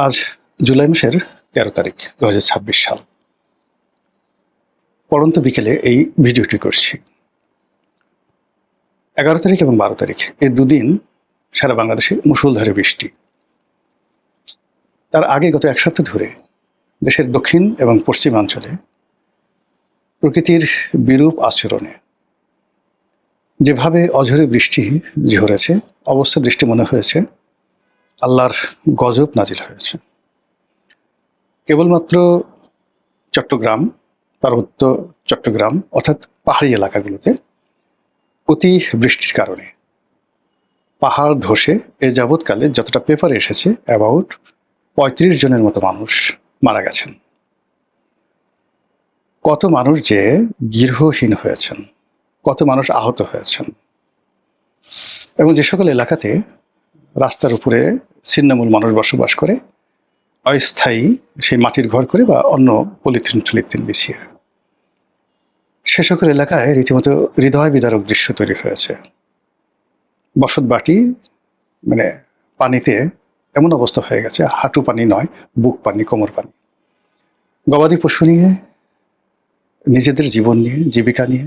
আজ জুলাই মাসের ১৩ তারিখ ২০২৬ সাল। পড়ন্ত বিকেলে এই ভিডিওটি করছি। ১১ তারিখ এবং ১২ তারিখ এই দুদিন সারা বাংলাদেশে মুষলধারে বৃষ্টি। তার আগে গত এক সপ্তাহ ধরে দেশের দক্ষিণ এবং পশ্চিমাঞ্চলে প্রকৃতির বিরূপ আচরণে যেভাবে অঝরে বৃষ্টি ঝরেছে, অবস্থা দৃষ্টি মনে হয়েছে আল্লাহর গজব নাজিল হয়েছে। কেবলমাত্র চট্টগ্রাম, পার্বত্য চট্টগ্রাম অর্থাৎ পাহাড়ি এলাকাগুলোতে অতি বৃষ্টির কারণে পাহাড় ধসে এ যাবৎকালে যতটা পেপারে এসেছে অ্যাবাউট ৩৫ জনের মতো মানুষ মারা গেছেন। কত মানুষ যে গৃহহীন হয়েছেন, কত মানুষ আহত হয়েছেন, এবং যে সকল এলাকাতে রাস্তার উপরে ছিন্নমূল মানুষ বসবাস করে অস্থায়ী সেই মাটির ঘর করে বা অন্য পলিথিন টলিথিন বিছিয়ে, সে সকল এলাকায় রীতিমতো হৃদয় বিদারক দৃশ্য তৈরি হয়েছে। বসত বাটি মানে পানিতে এমন অবস্থা হয়ে গেছে, হাঁটু পানি নয়, বুক পানি, কোমর পানি। গবাদি পশু নিয়ে, নিজেদের জীবন নিয়ে, জীবিকা নিয়ে,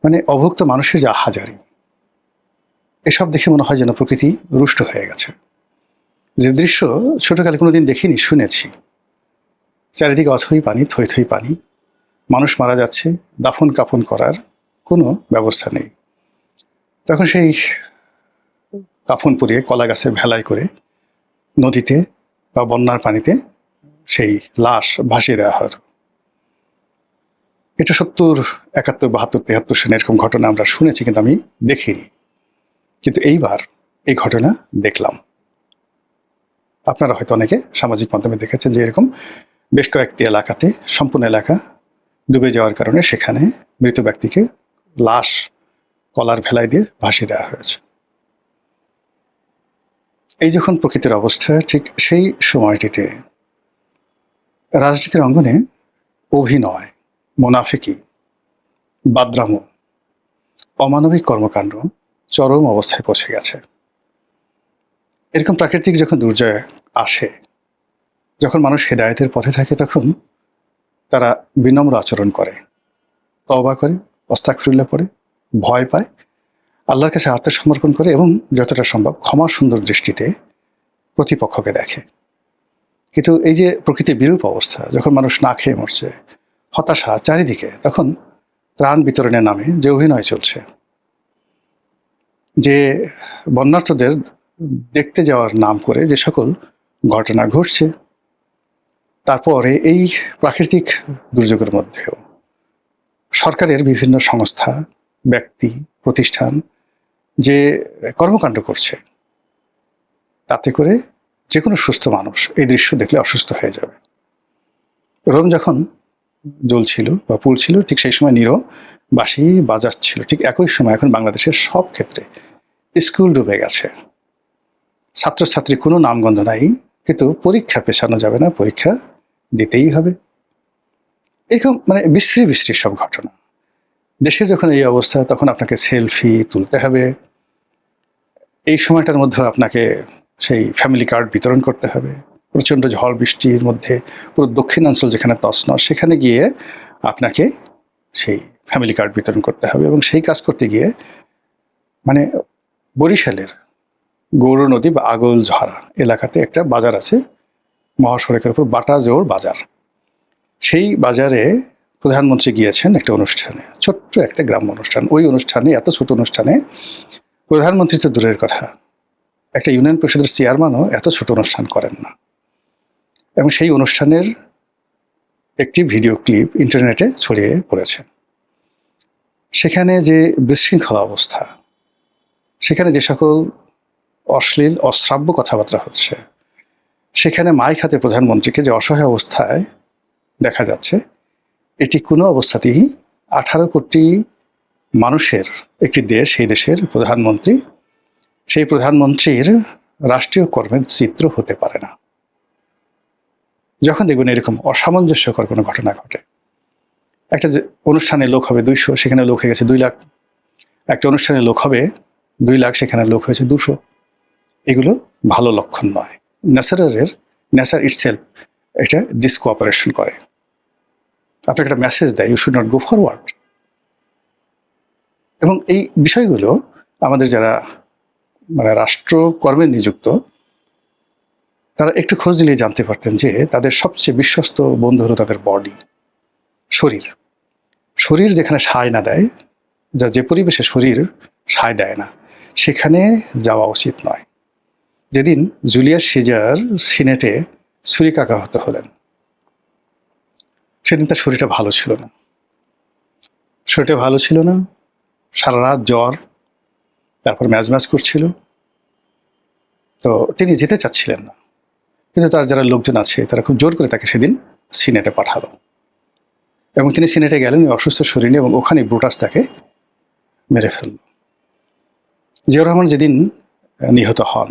মানে অভুক্ত মানুষের যে হাজারি, এসব দেখে মনে হয় যেন প্রকৃতি রুষ্ট হয়ে গেছে। যে দৃশ্য ছোটকালে কোনোদিন দেখিনি, শুনেছি। চারিদিকে অথই পানি, থই থই পানি, মানুষ মারা যাচ্ছে, দাফন কাফন করার কোনো ব্যবস্থা নেই। তখন সেই কাফন পুড়িয়ে কলা গাছের ভেলায় করে নদীতে বা বন্যার পানিতে সেই লাশ ভাসিয়ে দেওয়া হয়। এটা ৭০, ৭১, ৭২, ৭৩ সালে এরকম ঘটনা আমরা শুনেছি, কিন্তু আমি দেখিনি। কিন্তু এইবার এই ঘটনা দেখলাম। আপনারা হয়তো অনেকে সামাজিক মাধ্যমে দেখেছেন যে এরকম বেশ কয়েকটি এলাকাতে সম্পূর্ণ এলাকা ডুবে যাওয়ার কারণে সেখানে মৃত ব্যক্তিকে লাশ কলার ভেলায় দিয়ে ভাসিয়ে দেওয়া হয়েছে। এই যখন প্রকৃতির অবস্থা, ঠিক সেই সময়টিতে রাজনীতির অঙ্গনে অভিনয়, মোনাফিকি, বাদরামো, অমানবিক কর্মকাণ্ড চরম অবস্থায় পৌঁছে গেছে। এরকম প্রাকৃতিক যখন দুর্যোগ আসে, যখন মানুষ হেদায়েতের পথে থাকে, তখন তারা বিনম্র আচরণ করে, তওবা করে, আস্তাগফিরুল্লাহ পড়ে, ভয় পায়, আল্লাহর কাছে আত্মসমর্পণ করে এবং যতটা সম্ভব ক্ষমার সুন্দর দৃষ্টিতে প্রতিপক্ষকে দেখে। কিন্তু এই যে প্রকৃতির বিরূপ অবস্থা, যখন মানুষ না খেয়ে মরছে, হতাশা চারিদিকে, তখন ত্রাণ বিতরণের নামে যে অভিনয় চলছে, যে বন্যার্থদের দেখতে যাওয়ার নাম করে যে সকল ঘটনা ঘটছে, তারপরে এই প্রাকৃতিক দুর্যোগের মধ্যেও সরকারের বিভিন্ন সংস্থা, ব্যক্তি, প্রতিষ্ঠান যে কর্মকাণ্ড করছে, তাতে করে যে কোনো সুস্থ মানুষ এই দৃশ্য দেখলে অসুস্থ হয়ে যাবে। রোম যখন জ্বলছিল বা পুড়ছিল, ঠিক সেই সময় নিরো বাঁশি বাজাচ্ছিল। ঠিক একই সময় এখন বাংলাদেশের সব ক্ষেত্রে স্কুল ডুবে গেছে, ছাত্রছাত্রী কোনো নামগন্ধ নাই, কিন্তু পরীক্ষা পেছানো যাবে না, পরীক্ষা দিতেই হবে। এরকম মানে বিশ্রী বিশ্রী সব ঘটনা। দেশের যখন এই অবস্থা, তখন আপনাকে সেলফি তুলতে হবে, এই সময়টার মধ্যে আপনাকে সেই ফ্যামিলি কার্ড বিতরণ করতে হবে। প্রচণ্ড ঝড় বৃষ্টির মধ্যে পুরো দক্ষিণাঞ্চল যেখানে তছনছ, সেখানে গিয়ে আপনাকে সেই ফ্যামিলি কার্ড বিতরণ করতে হবে। এবং সেই কাজ করতে গিয়ে মানে বরিশালের গৌর নদী বা আগলঝরা এলাকাতে একটা বাজার আছে, মহাসড়কের উপর বাটাজোড় বাজার। সেই বাজারে প্রধানমন্ত্রী গিয়েছেন একটা অনুষ্ঠানে, ছোট্ট একটা গ্রাম্য অনুষ্ঠান। ওই অনুষ্ঠানে, এত ছোট অনুষ্ঠানে প্রধানমন্ত্রী তো দূরের কথা, একটা ইউনিয়ন পরিষদের চেয়ারম্যানও এত ছোট অনুষ্ঠান করেন না। এবং সেই অনুষ্ঠানের একটি ভিডিও ক্লিপ ইন্টারনেটে ছড়িয়ে পড়েছে। সেখানে যে বিশৃঙ্খলা অবস্থা, সেখানে যে সকল অশ্লীল অশ্রাব্য কথাবার্তা হচ্ছে, সেখানে মাইক হাতে প্রধানমন্ত্রীকে যে অসহায় অবস্থায় দেখা যাচ্ছে, এটি কোনো অবস্থাতেই 18 কোটি মানুষের একটি দেশ, সেই দেশের প্রধানমন্ত্রী, সেই প্রধানমন্ত্রীর রাষ্ট্রীয় কর্মের চিত্র হতে পারে না। যখন দেখবেন এরকম অসামঞ্জস্যকর কোনো ঘটনা ঘটে, একটা যে অনুষ্ঠানে লোক হবে 200, সেখানে লোক হয়ে গেছে 2 লাখ, একটা অনুষ্ঠানে লোক হবে 2 লাখ, সেখানে লোক হয়েছে 200, এগুলো ভালো লক্ষণ নয়। ন্যাসারের নেচার ইটসেলফ এটা ডিসকোঅপারেশন করে, আপনাকে একটা মেসেজ দেয় you should not go forward. এবং এই বিষয়গুলো আমাদের যারা মানে রাষ্ট্রকর্মে নিযুক্ত তারা একটু খোঁজ নিলে জানতে পারতেন যে তাদের সবচেয়ে বিশ্বস্ত বন্ধু হলো তাদের বডি, শরীর। শরীর যেখানে সায় না দেয়, যে পরিবেশে শরীর সায় দেয় না, সেখানে যাওয়া উচিত নয়। যেদিন জুলিয়াস সিজার সিনেটে ছুরিকাঘাত হলেন, সেদিন তার শরীরটা ভালো ছিল না, সারা রাত জ্বর, তারপর ম্যাজ করছিল। তো তিনি যেতে চাচ্ছিলেন না, কিন্তু তার যারা লোকজন আছে তারা খুব জোর করে তাকে সেদিন সিনেটে পাঠালো, এবং তিনি সিনেটে গেলেন ওই অসুস্থ শরীর নিয়ে, এবং ওখানে ব্রুটাস তাকে মেরে ফেলল। জিয়াউর রহমান যেদিন নিহত হন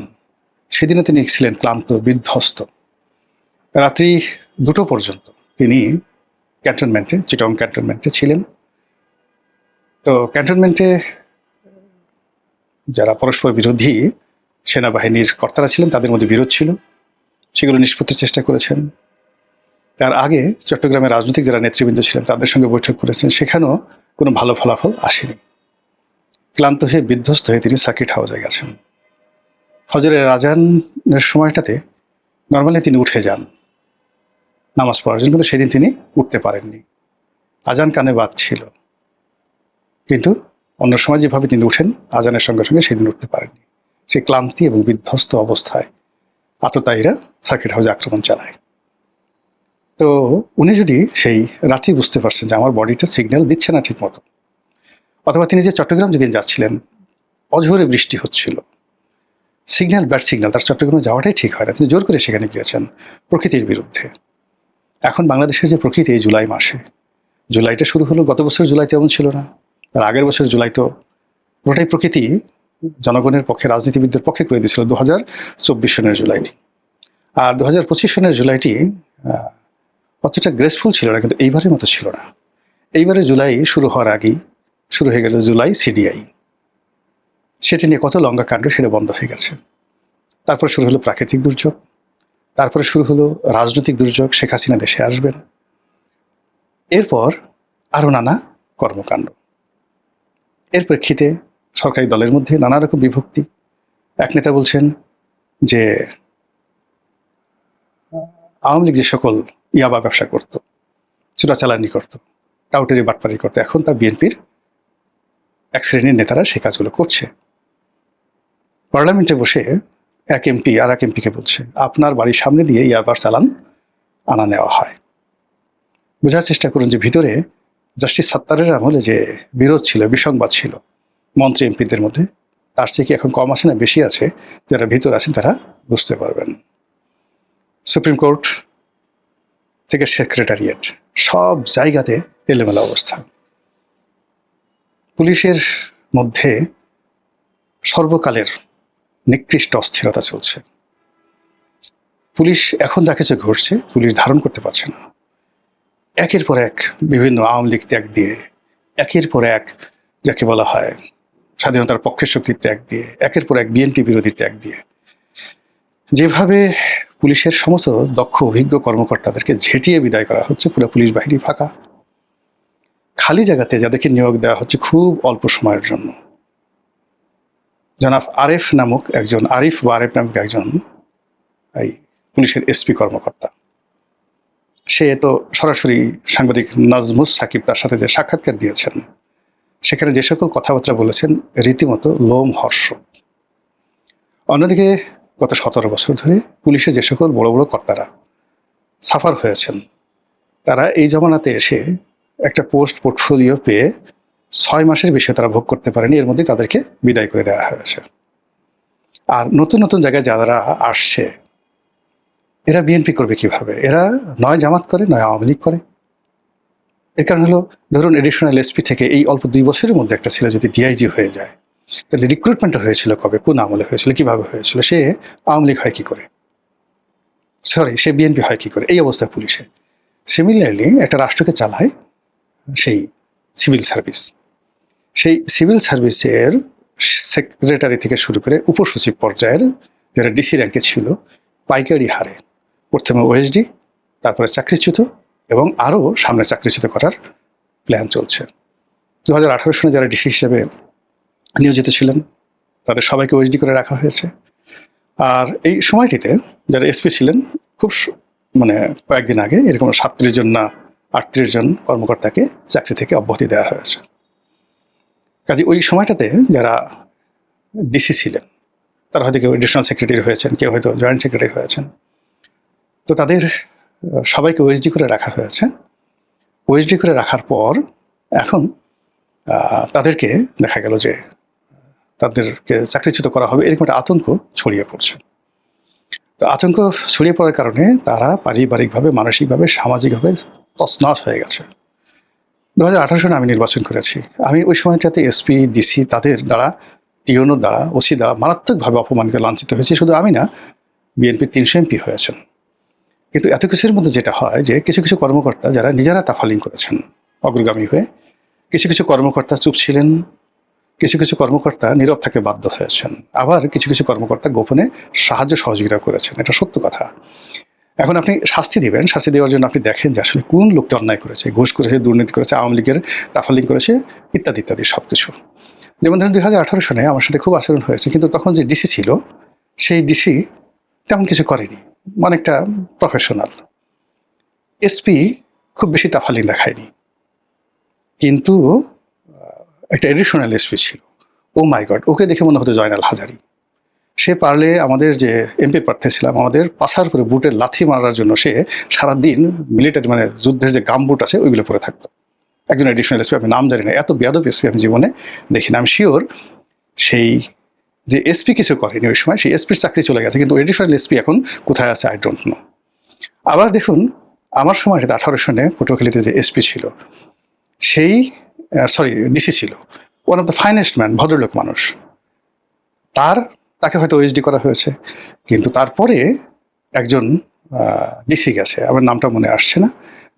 সেদিনও তিনি ছিলেন ক্লান্ত, বিধ্বস্ত। রাত্রি 2টো পর্যন্ত তিনি ক্যান্টনমেন্টে, চিটং ক্যান্টনমেন্টে ছিলেন। তো ক্যান্টনমেন্টে যারা পরস্পর বিরোধী সেনাবাহিনীর কর্তারা ছিলেন তাদের মধ্যে বিরোধ ছিল, সেগুলো নিষ্পত্তির চেষ্টা করেছেন। তার আগে চট্টগ্রামের রাজনৈতিক যারা নেতৃবৃন্দ ছিলেন তাদের সঙ্গে বৈঠক করেছেন, সেখানেও কোনো ভালো ফলাফল আসেনি। ক্লান্ত হয়ে, বিধ্বস্ত হয়ে তিনি সার্কিট হাউসে গেছেন। ফজরের আজানের সময়টাতে নর্মালি তিনি উঠে যান নামাজ পড়ার জন্য, কিন্তু সেদিন তিনি উঠতে পারেননি। আজান কানে বাজছিল, কিন্তু অন্য সময় যেভাবে তিনি উঠেন আজানের সঙ্গে সঙ্গে সেদিন উঠতে পারেননি। সেই ক্লান্তি এবং বিধ্বস্ত অবস্থায় আততায়ীরা সার্কিট হাউসে আক্রমণ চালায়। তো উনি যদি সেই রাতেই বুঝতে পারছেন যে আমার বডিটা সিগন্যাল দিচ্ছে না ঠিক মতো, অথবা তিনি যে চট্টগ্রাম যেদিন যাচ্ছিলেন অঝোরে বৃষ্টি হচ্ছিল, সিগন্যাল ব্যাড সিগন্যাল, তার চট্টগ্রামে যাওয়াটাই ঠিক হয় না, তিনি জোর করে সেখানে গিয়েছেন প্রকৃতির বিরুদ্ধে। এখন বাংলাদেশের যে প্রকৃতি এই জুলাই মাসে, জুলাইটা শুরু হলো, গত বছর জুলাই তেমন ছিল না, তার আগের বছর জুলাই তো পুরোটাই প্রকৃতি জনগণের পক্ষে, রাজনীতিবিদদের পক্ষে করে দিয়েছিল 2024 সনের জুলাইটি। আর 2025 সনের জুলাইটি অতটা গ্রেসফুল ছিল না, কিন্তু এইবারের মতো ছিল না। এইবারে জুলাই শুরু হওয়ার আগেই শুরু হয়ে গেল জুলাই সিডিআই, সেটি নিয়ে কত লঙ্কা কাণ্ড, সেটা বন্ধ হয়ে গেছে। তারপর শুরু হলো প্রাকৃতিক দুর্যোগ, তারপরে শুরু হলো রাজনৈতিক দুর্যোগ, শেখ হাসিনা দেশে আসবেন, এরপর আরও নানা কর্মকাণ্ড। এর প্রেক্ষিতে সরকারি দলের মধ্যে নানা রকম বিভক্তি। এক নেতা বলছেন যে আওয়ামী লীগ যে সকল ইয়াবা ব্যবসা করত, চোরাচালানি করত, টাউটারি বাটপারি করতো, এখন তা বিএনপির এক শ্রেণীর নেতারা সেই কাজগুলো করছে। পার্লামেন্টে বসে এক এমপি আর এক এমপিকে বলছে আপনার বাড়ির সামনে দিয়ে ইয়াবার চালান আনা নেওয়া হয়। বোঝার চেষ্টা করুন যে ভিতরে জাস্টিস সাত্তারের আমলে যে বিরোধ ছিল, বিসংবাদ ছিল মন্ত্রী এমপিদের মধ্যে, তার চেয়ে কি এখন কম আছে না বেশি আছে? যারা ভিতর আছেন তারা বুঝতে পারবেন। সুপ্রিম কোর্ট থেকে সেক্রেটারিয়েট, সব জায়গাতে এলোমেলো অবস্থা। পুলিশের মধ্যে সর্বকালের নিকৃষ্ট অস্থিরতা চলছে। পুলিশ এখন যা কিছু ঘটছে পুলিশ ধারণ করতে পারছে না। একের পর এক বিভিন্ন আওয়ামী লীগ ত্যাগ দিয়ে, একের পর এক যাকে বলা হয় স্বাধীনতার পক্ষের শক্তির ত্যাগ দিয়ে, একের পর এক বিএনপি বিরোধী ত্যাগ দিয়ে, যেভাবে পুলিশের সমস্ত দক্ষ অভিজ্ঞ কর্মকর্তাদেরকে ঝেঁটিয়ে বিদায় করা হচ্ছে, পুরো পুলিশ বাহিনী ফাঁকা। খালি জায়গাতে যাদেরকে নিয়োগ দেওয়া হচ্ছে খুব অল্প সময়ের জন্য। জনাব আরিফ নামক একজন এই পুলিশের এসপি কর্মকর্তা, সে তো সরাসরি সাংবাদিক নাজমুস সাকিব তার সাথে যে সাক্ষাৎকার দিয়েছেন, সেখানে যে সকল কথাবার্তা বলেছেন রীতিমতো লোমহর্ষ। অন্যদিকে গত 17 বছর ধরে পুলিশে যে সকল বড় বড় কর্তারা সাফার হয়েছেন, তারা এই জমানাতে এসে একটা পোস্ট পোর্টফোলিও পেয়ে 6 মাসের বেশি তারা ভোগ করতে পারেনি, এর মধ্যে তাদেরকে বিদায় করে দেওয়া হয়েছে। আর নতুন নতুন জায়গায় যারা আসছে, এরা বিএনপি করবে কিভাবে? এরা নয় জামাত করে, নয় আওয়ামী লীগ করে। এর কারণ হলো, ধরুন এডিশনাল এসপি থেকে এই অল্প 2 বছরের মধ্যে একটা ছেলে যদি ডিআইজি হয়ে যায়, তাহলে রিক্রুটমেন্টটা হয়েছিল কবে, কোন আমলে হয়েছিল, কিভাবে হয়েছিল? সে আওয়ামী লীগ হয় কি করে, সে বিএনপি হয় কি করে? এই অবস্থা পুলিশে। সিমিলারলি একটা রাষ্ট্রকে চালায় সেই সিভিল সার্ভিস। সেই সিভিল সার্ভিসের সেক্রেটারি থেকে শুরু করে উপসচিব পর্যায়ের যারা ডিসি র্যাঙ্কে ছিল, পাইকারি হারে প্রথমে ওএসডি, তারপরে চাকরিচ্যুত এবং আরও সামনে চাকরিচ্যুত করার প্ল্যান চলছে। 2018 সনে যারা ডিসি হিসেবে নিয়োজিত ছিলেন তাদের সবাইকে ওএসডি করে রাখা হয়েছে। আর এই সময়টিতে যারা এসপি ছিলেন খুব মানে কয়েকদিন আগে এরকম 37 জন না 38 জন কর্মকর্তাকে চাকরি থেকে অব্যাহতি দেওয়া হয়েছে। কাজে ওই সময়টাতে যারা ডিসি ছিলেন তারা হয়তো কেউ এডিশনাল সেক্রেটারি হয়েছেন, কেউ হয়তো জয়েন্ট সেক্রেটারি হয়েছেন, তো তাদের সবাইকে ওএসডি করে রাখা হয়েছে। ওএসডি করে রাখার পর এখন তাদেরকে দেখা গেল যে তাদেরকে চাকরিচ্যুত করা হবে এরকম একটা আতঙ্ক ছড়িয়ে পড়ছে। তো আতঙ্ক ছড়িয়ে পড়ার কারণে তারা পারিবারিকভাবে, মানসিকভাবে, সামাজিকভাবে তছনছ হয়ে গেছে। 2018 সনে আমি নির্বাচন করেছি। আমি ওই সময়টাতে এসপি, ডিসি তাদের দ্বারা, টিওনোর দ্বারা, ওসি দ্বারা মারাত্মকভাবে অপমানিত, লাঞ্ছিত হয়েছি। শুধু আমি না, বিএনপির 300 এমপি হয়েছেন। কিন্তু এত কিছুর মধ্যে যেটা হয় যে কিছু কিছু কর্মকর্তা যারা নিজেরা তাফালিং করেছেন অগ্রগামী হয়ে, কিছু কিছু কর্মকর্তা চুপ ছিলেন, কিছু কিছু কর্মকর্তা নীরব থাকতে বাধ্য হয়েছেন, আবার কিছু কিছু কর্মকর্তা গোপনে সাহায্য সহযোগিতা করেছেন। এটা সত্য কথা। এখন আপনি শাস্তি দিবেন, শাস্তি দেওয়ার জন্য আপনি দেখেন যে আসলে কোন লোকটা অন্যায় করেছে, ঘুষ করেছে, দুর্নীতি করেছে, আওয়ামী লীগের তাফালিং করেছে, ইত্যাদি ইত্যাদি সব কিছু। যেমন ধরুন 2018 সনে আমার সাথে খুব আচরণ হয়েছে, কিন্তু তখন যে ডিসি ছিল সেই ডিসি তেমন কিছু করেনি, অনেকটা প্রফেশনাল। এসপি খুব বেশি তাফালিং দেখায়নি, কিন্তু একটা এডিশনাল এসপি ছিল, ও মাই গড, ওকে দেখে মনে হতো জয়নাল হাজারি। সে পারলে আমাদের যে এমপি প্রার্থী ছিলাম, আমাদের পাশার করে বুটের লাথি মারার জন্য সে সারাদিন মিলিটারি মানে যুদ্ধের যে গাম বুট আছে ওইগুলো পরে থাকতো। একজন এডিশনাল এসপি, আমি নাম জানি না, এত বেয়াদব এসপি আমি জীবনে দেখি না। আমি শিওর সেই যে এসপি কিছু করেনি ওই সময়, সেই এসপির চাকরি চলে গেছে, কিন্তু এডিশনাল এসপি এখন কোথায় আছে আই ডোন্ট নো। আবার দেখুন আমার সময় 18 সনে পটুয়াখালীতে যে এসপি ছিল সেই ডিসি ছিল, one of the finest man, ভদ্রলোক মানুষ, তাকে হয়তো ওএসডি করা হয়েছে, কিন্তু তারপরে একজন ডিসি গেছে, আমার নামটা মনে আসছে না,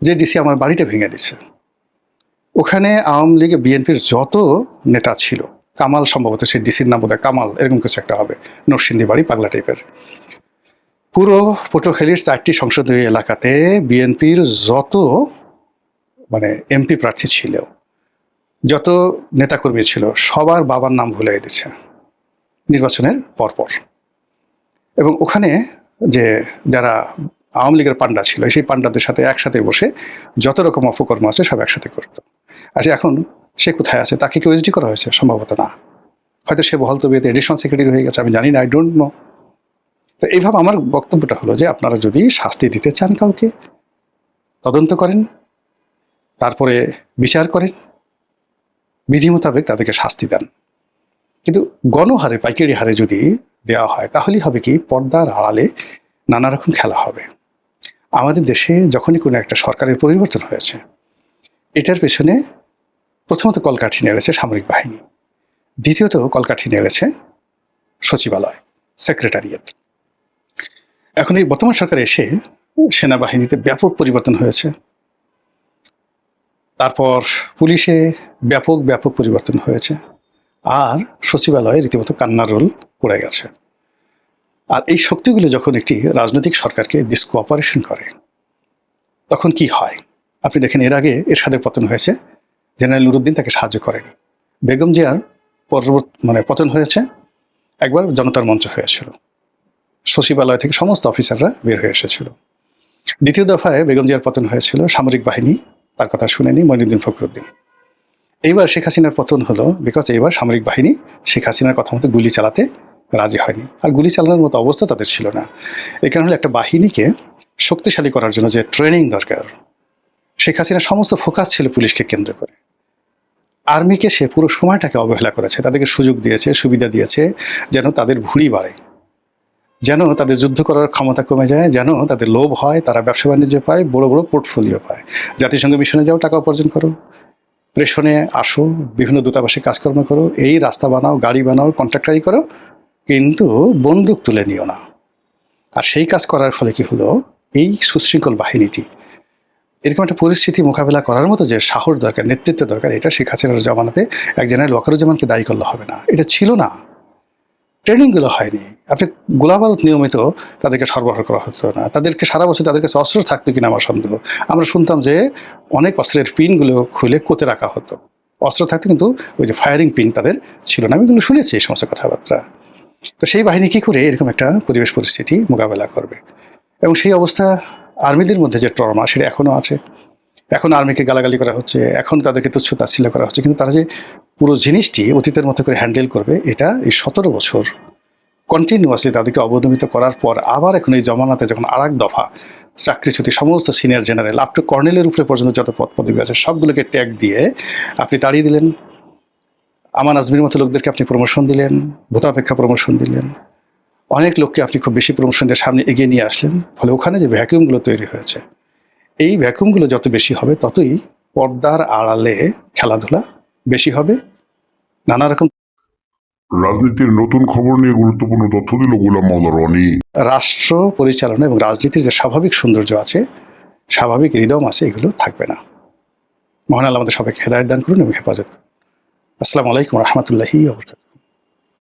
যে ডিসি আমার বাড়িটা ভেঙে দিচ্ছে। ওখানে আওয়ামী লীগ, বিএনপির যত নেতা ছিল, কামাল সম্ভবত সেই ডিসির নাম বোধহয় কামাল, এরকম কিছু একটা হবে, নরসিংদী বাড়ি, পাগলা টাইপের। পুরো পটুয়াখালীর 4টি সংসদীয় এলাকাতে বিএনপির যত মানে এমপি প্রার্থী ছিল, যত নেতাকর্মী ছিল, সবার বাবার নাম ভুলে দিচ্ছে নির্বাচনের পরপর। এবং ওখানে যে যারা আওয়ামী লীগের পান্ডা ছিল, সেই পান্ডাদের সাথে একসাথে বসে যত রকম অপকর্ম আছে সব একসাথে করতো। আচ্ছা, এখন সে কোথায় আছে? তাকে কি ওএসডি করা হয়েছে? সম্ভবত না, হয়তো সে বহাল তবিয়তে এডিশনাল সেক্রেটারি হয়ে গেছে, আমি জানি না, আই ডোন্ট নো। তো এইভাবে আমার বক্তব্যটা হলো যে আপনারা যদি শাস্তি দিতে চান কাউকে, তদন্ত করেন, তারপরে বিচার করেন, বিধি মোতাবেক তাদেরকে শাস্তি দেন। কিন্তু গণহারে, পাইকারি হারে যদি দেওয়া হয় তাহলেই হবে কি, পর্দার আড়ালে নানা রকম খেলা হবে। আমাদের দেশে যখনই কোনো একটা সরকারের পরিবর্তন হয়েছে, এটার পেছনে প্রথমত কলকাঠি নেড়েছে সামরিক বাহিনী, দ্বিতীয়ত কলকাঠি নেড়েছে সচিবালয়, সেক্রেটারিয়েট। এখন এই বর্তমান সরকার এসে সেনাবাহিনীতে ব্যাপক পরিবর্তন হয়েছে, তারপর পুলিশে ব্যাপক ব্যাপক পরিবর্তন হয়েছে, আর সচিবালয়ে রীতিমতো কান্নার রোল পড়ে গেছে। আর এই শক্তিগুলো যখন একটি রাজনৈতিক সরকারকে ডিসকোঅপারেশন করে তখন কি হয় আপনি দেখেন। এর আগে এরশাদের পতন হয়েছে, জেনারেল নুরুদ্দিন তাকে সাহায্য করেনি। বেগম জিয়ার পতন হয়েছে, একবার জনতার মঞ্চ হয়েছিল, সচিবালয় থেকে সমস্ত অফিসাররা বের হয়ে এসেছিল। দ্বিতীয় দফায় বেগম জিয়ার পতন হয়েছিল, সামরিক বাহিনী তার কথা শুনেনি, মঈনুদ্দিন ফখরুদ্দিন। এইবার শেখ হাসিনার পতন হলো বিকজ এইবার সামরিক বাহিনী শেখ হাসিনার কথা মতো গুলি চালাতে রাজি হয়নি, আর গুলি চালানোর মতো অবস্থা তাদের ছিল না। এই কারণে একটা বাহিনীকে শক্তিশালী করার জন্য যে ট্রেনিং দরকার, শেখ হাসিনার সমস্ত ফোকাস ছিল পুলিশকে কেন্দ্র করে। আর্মিকে সে পুরো সময়টাকে অবহেলা করেছে, তাদেরকে সুযোগ দিয়েছে, সুবিধা দিয়েছে, যেন তাদের ভুঁড়ি বাড়ে, যেন তাদের যুদ্ধ করার ক্ষমতা কমে যায়, যেন তাদের লোভ হয়, তারা ব্যবসা বাণিজ্য পায়, বড় বড় পোর্টফোলিও পায়। জাতিসংঘ মিশনে যাও, টাকা উপার্জন করো, প্রেষণে আসো, বিভিন্ন দূতাবাসে কাজকর্ম করো, এই রাস্তা বানাও, গাড়ি বানাও, কন্ট্রাক্টারি করো, কিন্তু বন্দুক তুলে নিও না। আর সেই কাজ করার ফলে কি হলো, এই সুশৃঙ্খল বাহিনীটি এরকম একটা পরিস্থিতি মোকাবেলা করার মতো যে সাহস দরকার, নেতৃত্ব দরকার, এটা শেখ হাসিনার জমানাতে এক জেনারেল ওয়াকারুজ্জামানকে দায়ী করলে হবে না, এটা ছিল না। ট্রেনিংগুলো হয়নি। আপনি গোলাবারুদ নিয়মিত তাদেরকে সরবরাহ করা হতো না। তাদেরকে সারা বছর তাদের কাছে অস্ত্র থাকতো কিনা আমার সন্দেহ। আমরা শুনতাম যে অনেক অস্ত্রের পিনগুলো খুলে কোতে রাখা হতো। অস্ত্র থাকতো কিন্তু ওই যে ফায়ারিং পিন তাদের ছিল না। আমি এগুলো শুনেছি এই সমস্ত কথাবার্তা। তো সেই বাহিনী কি করে এরকম একটা পরিবেশ পরিস্থিতি মোকাবেলা করবে? এবং সেই অবস্থা আর্মিদের মধ্যে যে ট্রমা সেটা এখনো আছে। এখন আর্মিকে গালাগালি করা হচ্ছে, এখন তাদেরকে তুচ্ছ তাচ্ছিল্য করা হচ্ছে, কিন্তু তারা যে পুরো জিনিসটি অতীতের মতো করে হ্যান্ডেল করবে এটা এই 17 বছর কন্টিনিউয়াসলি তাদেরকে অবদমিত করার পর আবার এখন এই জমানাতে যখন আর এক দফা চাকরিচ্যুতি সমস্ত সিনিয়র জেনারেল আপ টু কর্নেলের উপরে পর্যন্ত যত পদ পদবি আছে সবগুলোকে ট্যাগ দিয়ে আপনি তাড়িয়ে দিলেন। আমান আজমির মতো লোকদেরকে আপনি প্রমোশন দিলেন, ভূতাপেক্ষা প্রমোশন দিলেন, অনেক লোককে আপনি খুব বেশি প্রমোশন দিয়ে সামনে এগিয়ে নিয়ে আসলেন। ফলে ওখানে যে ভ্যাকুয়ামগুলো তৈরি হয়েছে, এই ভ্যাকুয়ামগুলো যত বেশি হবে ততই পর্দার আড়ালে খেলাধুলা বেশি হবে। নানা রকম রাজনীতির নতুন খবর নিয়ে গুরুত্বপূর্ণ তথ্য দিল গোলাম মাওলা রনি। রাষ্ট্র পরিচালনা এবং রাজনীতির যে স্বাভাবিক সৌন্দর্য আছে, স্বাভাবিক রিদম আছে, এগুলো থাকবে না। মহান আল্লাহ আমাদের সবাইকে হেদায়েত দান করুন এবং হেফাজত করুন। আসসালামু আলাইকুম রহমতুল্লাহি ওয়া বারাকাতুহু।